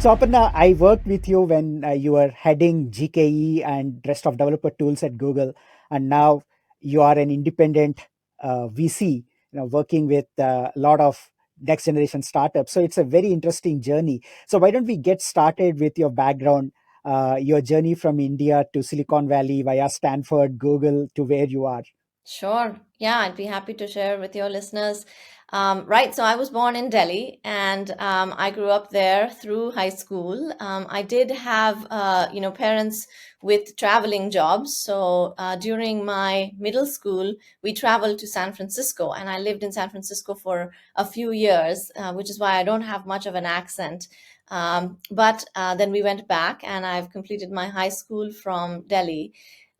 So Aparna, I worked with you when you were heading GKE and rest of developer tools at Google, and now you are an independent VC, working with a lot of next generation startups. So it's a very interesting journey. So why don't we get started with your background, your journey from India to Silicon Valley via Stanford, Google to where you are? Sure. Yeah, I'd be happy to share with your listeners. Right. So I was born in Delhi and I grew up there through high school. I did have, parents with traveling jobs. So during my middle school, we traveled to San Francisco and I lived in San Francisco for a few years, which is why I don't have much of an accent. But then we went back and I've completed my high school from Delhi.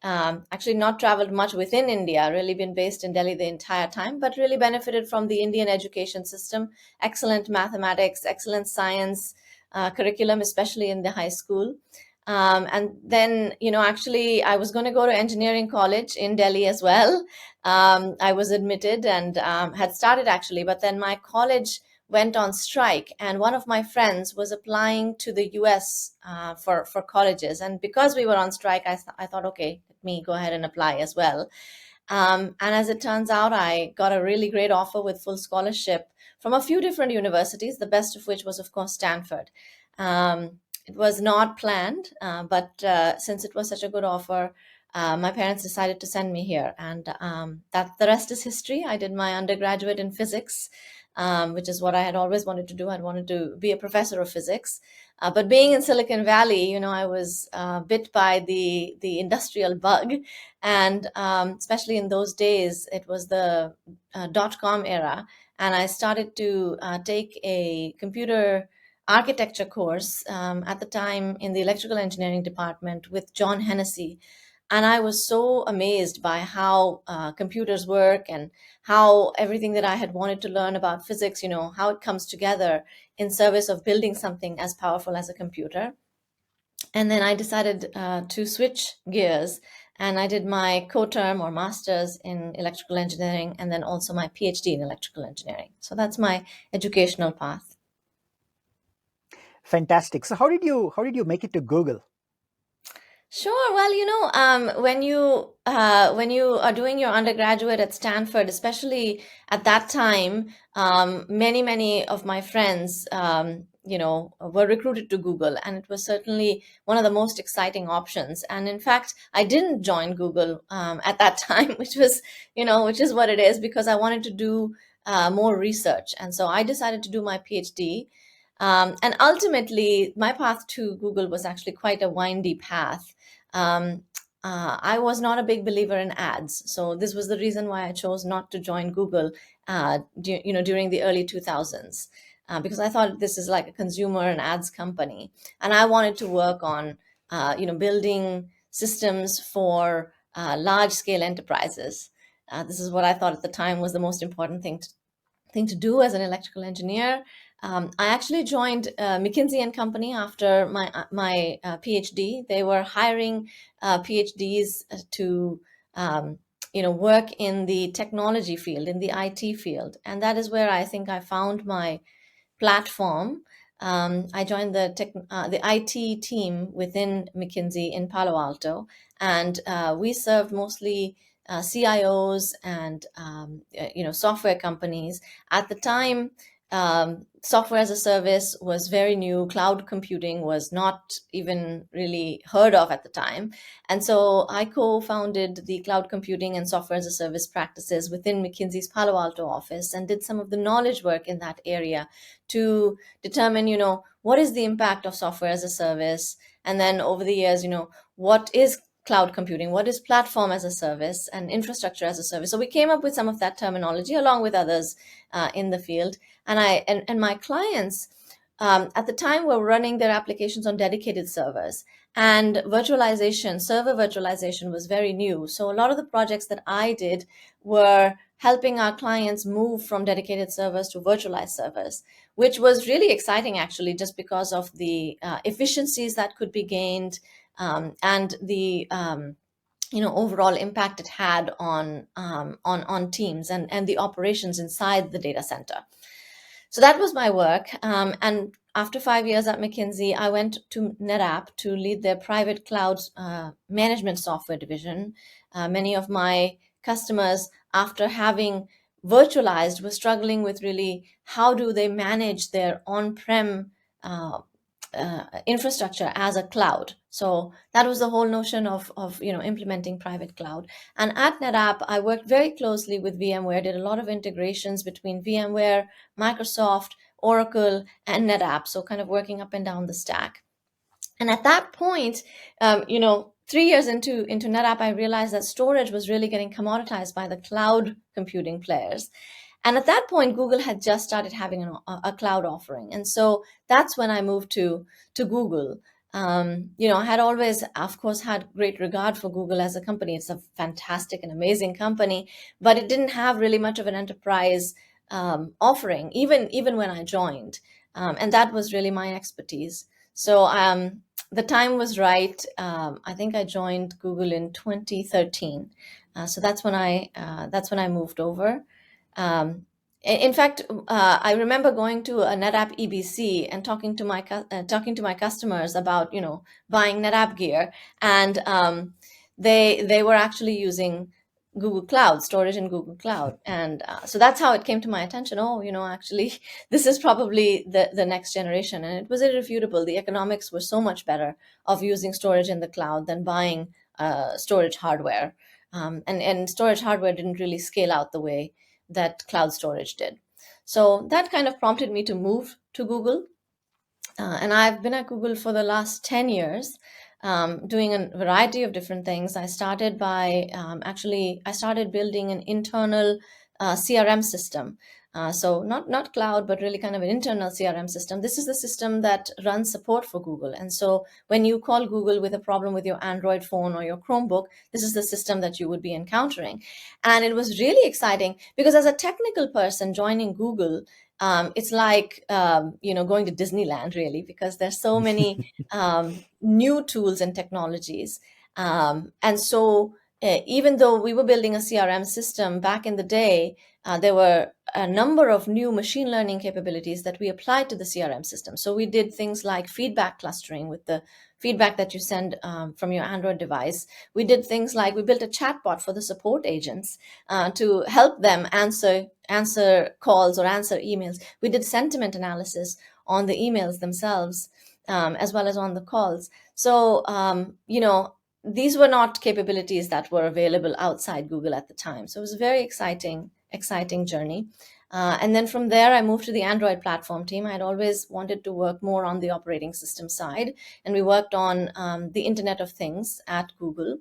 Actually not traveled much within India, really been based in Delhi the entire time, but really benefited from the Indian education system. Excellent mathematics, excellent science curriculum, especially in the high school. And then, actually, I was going to go to engineering college in Delhi as well. I was admitted and had started actually, but then my college went on strike, and one of my friends was applying to the US for colleges. And because we were on strike, I thought, okay, let me go ahead and apply as well. And as it turns out, I got a really great offer with full scholarship from a few different universities, the best of which was, of course, Stanford. It was not planned, but since it was such a good offer, my parents decided to send me here, and that the rest is history. I did my undergraduate in physics, which is what I had always wanted to do. I wanted to be a professor of physics, but being in Silicon Valley, I was bit by the industrial bug, and especially in those days, it was the dot-com era, and I started to take a computer architecture course at the time in the electrical engineering department with John Hennessy. And I was so amazed by how computers work and how everything that I had wanted to learn about physics, how it comes together in service of building something as powerful as a computer. And then I decided to switch gears, and I did my co-term or master's in electrical engineering and then also my PhD in electrical engineering. So that's my educational path. Fantastic. So how did you make it to Google? Sure. Well, when you are doing your undergraduate at Stanford, especially at that time, many of my friends, were recruited to Google, and it was certainly one of the most exciting options. And in fact, I didn't join Google at that time, which is what it is, because I wanted to do more research, and so I decided to do my PhD. And ultimately, my path to Google was actually quite a windy path. Um, I was not a big believer in ads, so this was the reason why I chose not to join Google, during the early 2000s, because I thought this is like a consumer and ads company, and I wanted to work on, building systems for large scale enterprises. This is what I thought at the time was the most important thing to do as an electrical engineer. I actually joined McKinsey and Company after my PhD. They were hiring PhDs to work in the technology field, in the IT field, and that is where I think I found my platform. I joined the IT team within McKinsey in Palo Alto, and we served mostly CIOs and software companies. At the time, software as a service was very new. Cloud computing was not even really heard of at the time, and so I co-founded the cloud computing and software as a service practices within McKinsey's Palo Alto office and did some of the knowledge work in that area to determine, what is the impact of software as a service? And then over the years, what is cloud computing? What is platform as a service and infrastructure as a service? So we came up with some of that terminology along with others in the field. And my clients at the time were running their applications on dedicated servers, and server virtualization was very new. So a lot of the projects that I did were helping our clients move from dedicated servers to virtualized servers, which was really exciting actually, just because of the efficiencies that could be gained, and the overall impact it had on teams and the operations inside the data center. So that was my work. And after 5 years at McKinsey, I went to NetApp to lead their private cloud management software division. Many of my customers, after having virtualized, were struggling with really how do they manage their on-prem infrastructure as a cloud. So that was the whole notion of implementing private cloud. And at NetApp, I worked very closely with VMware, did a lot of integrations between VMware, Microsoft, Oracle, and NetApp. So kind of working up and down the stack. And at that point, 3 years into NetApp, I realized that storage was really getting commoditized by the cloud computing players. And at that point, Google had just started having a cloud offering. And so that's when I moved to Google. I had always, of course, had great regard for Google as a company. It's a fantastic and amazing company, but it didn't have really much of an enterprise offering, even when I joined. And that was really my expertise. So the time was right. I think I joined Google in 2013. So that's when I moved over. In fact, I remember going to a NetApp EBC and talking to my customers about buying NetApp gear, and they were actually using Google Cloud storage in Google Cloud, and so that's how it came to my attention. Oh, actually, this is probably the next generation, and it was irrefutable. The economics were so much better of using storage in the cloud than buying storage hardware, and storage hardware didn't really scale out the way that cloud storage did. So that kind of prompted me to move to Google. And I've been at Google for the last 10 years, doing a variety of different things. I started building an internal CRM system. So not cloud, but really kind of an internal CRM system. This is the system that runs support for Google. And so when you call Google with a problem with your Android phone or your Chromebook, this is the system that you would be encountering. And it was really exciting because as a technical person joining Google, it's like going to Disneyland, really, because there's so many new tools and technologies. And so even though we were building a CRM system back in the day, there were a number of new machine learning capabilities that we applied to the CRM system. So we did things like feedback clustering with the feedback that you send from your Android device. We did things like we built a chatbot for the support agents to help them answer calls or answer emails. We did sentiment analysis on the emails themselves, as well as on the calls. So these were not capabilities that were available outside Google at the time. So it was a very exciting journey. And then from there, I moved to the Android platform team. I had always wanted to work more on the operating system side, and we worked on the Internet of Things at Google.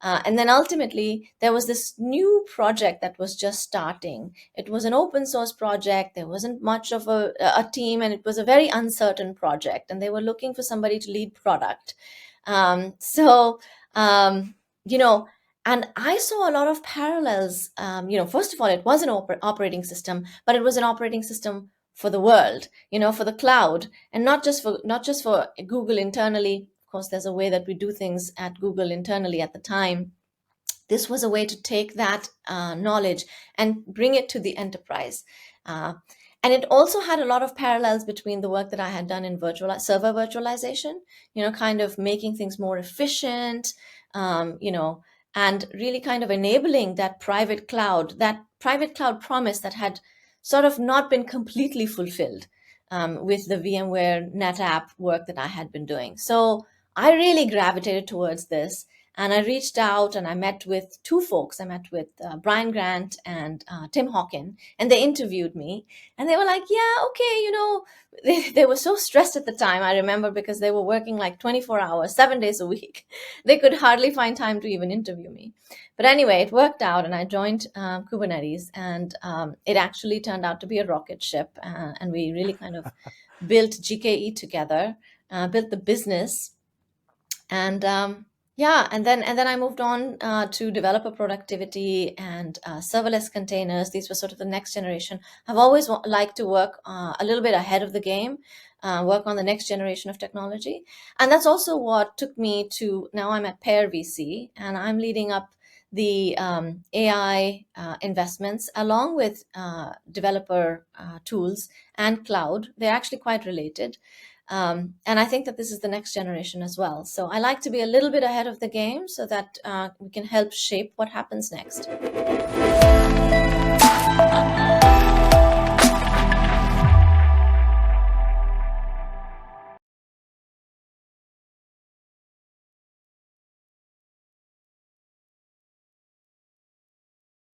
And then ultimately, there was this new project that was just starting. It was an open source project. There wasn't much of a team, and it was a very uncertain project. And they were looking for somebody to lead product. So, and I saw a lot of parallels. First of all, it was an operating system, but it was an operating system for the world, for the cloud, and not just for Google internally. Of course, there's a way that we do things at Google internally at the time. This was a way to take that knowledge and bring it to the enterprise. And it also had a lot of parallels between the work that I had done in server virtualization, kind of making things more efficient, and really kind of enabling that private cloud promise that had sort of not been completely fulfilled with the VMware NetApp work that I had been doing. So I really gravitated towards this. And I reached out and I met with two folks. I met with Brian Grant and Tim Hawkin, and they interviewed me. And they were like, yeah, okay, they were so stressed at the time, I remember, because they were working like 24 hours, 7 days a week. They could hardly find time to even interview me. But anyway, it worked out, and I joined Kubernetes, and it actually turned out to be a rocket ship. And we really kind of built GKE together, built the business. And and then I moved on to developer productivity and serverless containers. These were sort of the next generation. I've always liked to work a little bit ahead of the game, work on the next generation of technology. And that's also what took me to now I'm at PearVC, and I'm leading up the AI investments, along with developer tools and cloud, they're actually quite related. And I think that this is the next generation as well. So I like to be a little bit ahead of the game so that we can help shape what happens next.